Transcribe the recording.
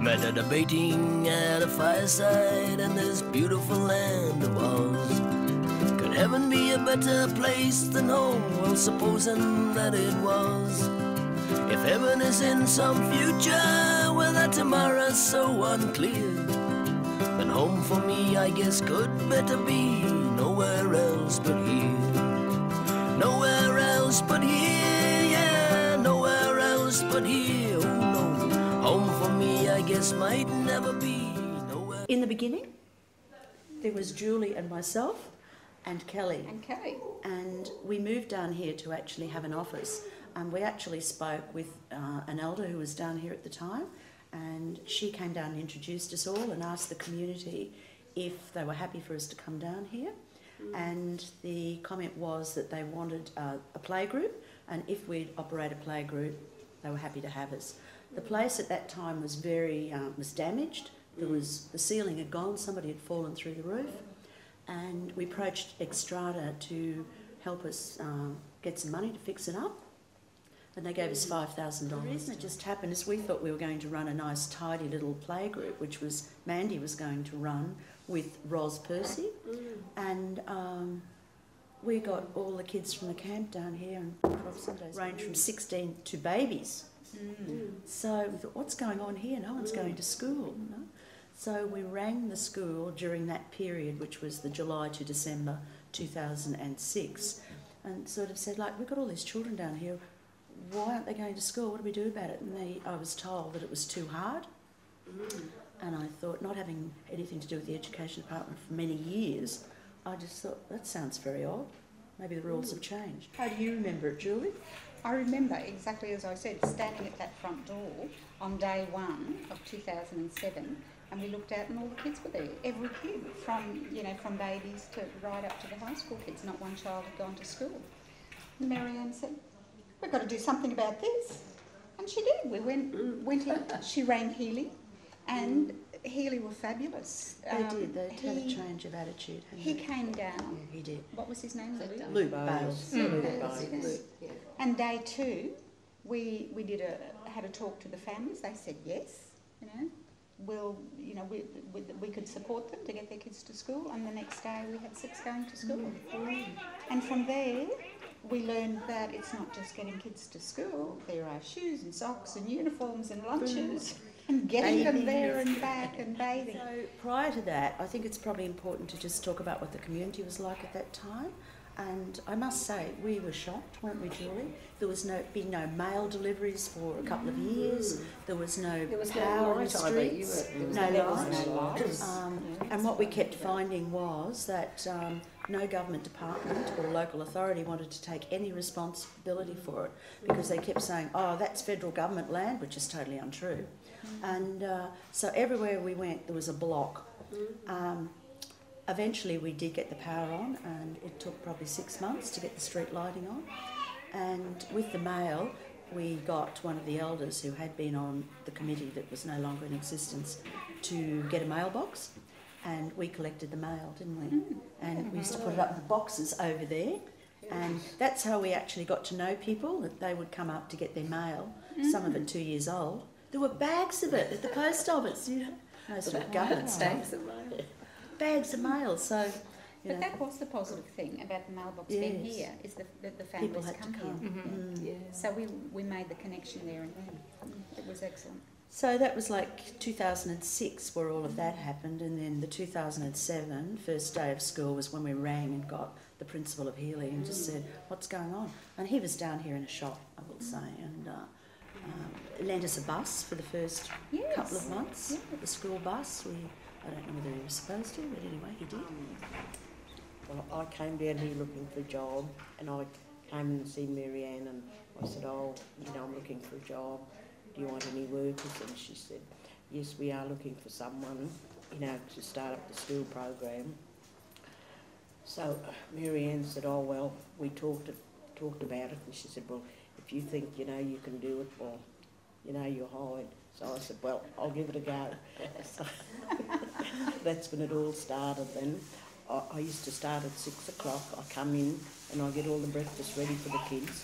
Met a debating at a fireside in this beautiful land of Oz. Could heaven be a better place than home? Well, supposing that it was. If heaven is in some future where that tomorrow's so unclear, then home for me, I guess, could better be nowhere else but here. Nowhere else but here, yeah, nowhere else but here. Oh no, home for me, I guess, might never be nowhere. In the beginning, there was Julie and myself and Kelly. And we moved down here to actually have an office. And we actually spoke with an elder who was down here at the time, and she came down and introduced us all and asked the community if they were happy for us to come down here. And the comment was that they wanted a playgroup, and if we'd operate a playgroup, they were happy to have us. The place at that time was was damaged. There was, the ceiling had gone, somebody had fallen through the roof, and we approached Extrata to help us get some money to fix it up. And they gave us $5,000. The reason it just happened is we thought we were going to run a nice tidy little playgroup, which was Mandy was going to run with Ros Percy. And we got all the kids from the camp down here, and 12 Sundays range from 16 to babies. So we thought, what's going on here? No one's going to school. No? So we rang the school during that period, which was the July to December 2006, and sort of said, like, we've got all these children down here. Why aren't they going to school? What do we do about it? And I was told that it was too hard. And I thought, not having anything to do with the education department for many years, I just thought, that sounds very odd. Maybe the rules have changed. How do you remember it, Julie? I remember exactly as I said, standing at that front door on day 1 of 2007, and we looked out and all the kids were there. Every kid, from babies to right up to the high school kids. Not one child had gone to school. And Marianne said, we've got to do something about this. And she did. We went in, she rang Healy, and Healy were fabulous. They did. They had a change of attitude. He came down. Yeah, he did. What was his name? Luke Bales. And day 2, we had a talk to the families. They said yes, we could support them to get their kids to school. And the next day we had 6 going to school. And from there, we learned that it's not just getting kids to school. There are shoes and socks and uniforms and lunches and getting them there and back and bathing. So prior to that, I think it's probably important to just talk about what the community was like at that time. And I must say, we were shocked, weren't we, Julie? There was been no mail deliveries for a couple of years. There was no power in the streets. No light. And what we kept finding was that no government department or local authority wanted to take any responsibility for it, because they kept saying, oh, that's federal government land, which is totally untrue. And so everywhere we went, there was a block. Eventually we did get the power on, and it took probably 6 months to get the street lighting on. And with the mail, we got one of the elders who had been on the committee that was no longer in existence to get a mailbox, and we collected the mail, didn't we? And we used to put it up in the boxes over there, and that's how we actually got to know people, that they would come up to get their mail, some of it 2 years old. There were bags of it at the post office, no sort of government stuff. Bags of mail, so... But that was the positive thing about the mailbox being here, is that the families people had to come. here. So we made the connection there and then. It was excellent. So that was like 2006 where all of that happened, and then the 2007 first day of school was when we rang and got the principal of Healy and just said, what's going on? And he was down here in a shop, I will say, and lent us a bus for the first couple of months, the school bus. I don't know whether he was supposed to, but anyway, he did. Well, I came down here looking for a job, and I came and see Marianne, and I said, I'm looking for a job. Do you want any workers? And she said, yes, we are looking for someone, to start up the school program. So Marianne said, oh, well, we talked about it, and she said, well, if you think, you can do it, well, you're hired. So I said, well, I'll give it a go. So that's when it all started then. I used to start at 6 o'clock. I come in and I get all the breakfast ready for the kids.